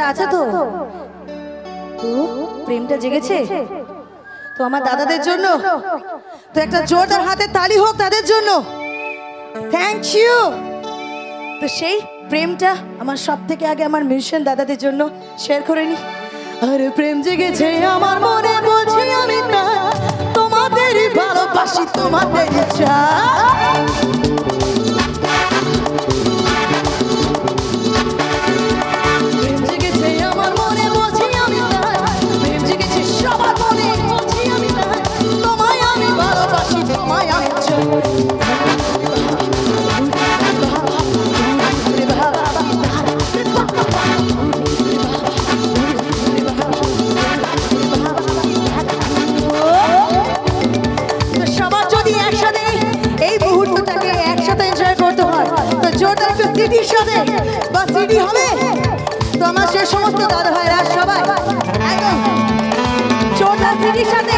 প্রেমটা আছে তো? তো প্রেমটা জেগেছে তো আমার দাদাদের জন্য? তো একটা জোরদার হাতে তালি হোক তাদের জন্য। Thank you. তো সেই প্রেমটা আমার সব থেকে আগে আমার মিশন দাদাদের জন্য শেয়ার করে নি। আরে প্রেম জেগেছে আমার মনে, বলছি আমি না তোমাদেরই ভালোবাসি, তোমাদেরই চাই। প্রেম জেগেছে আমার মনে, বলছি আমি না, প্রেম জেগেছে সবার মনে, বলছি আমি না, তোমায় আমি ভালোবাসি, তোমায় আমি চাই। সবার যদি একসাথে এই মুহূর্তটাকে একসাথে এনজয় করতে হয় তো জোরদার একটু সিটির সাথে বা সিটি হবে তো আমার সে সমস্ত দাদা ভাইরা সবাই একদম জোরদার সিটির সাথে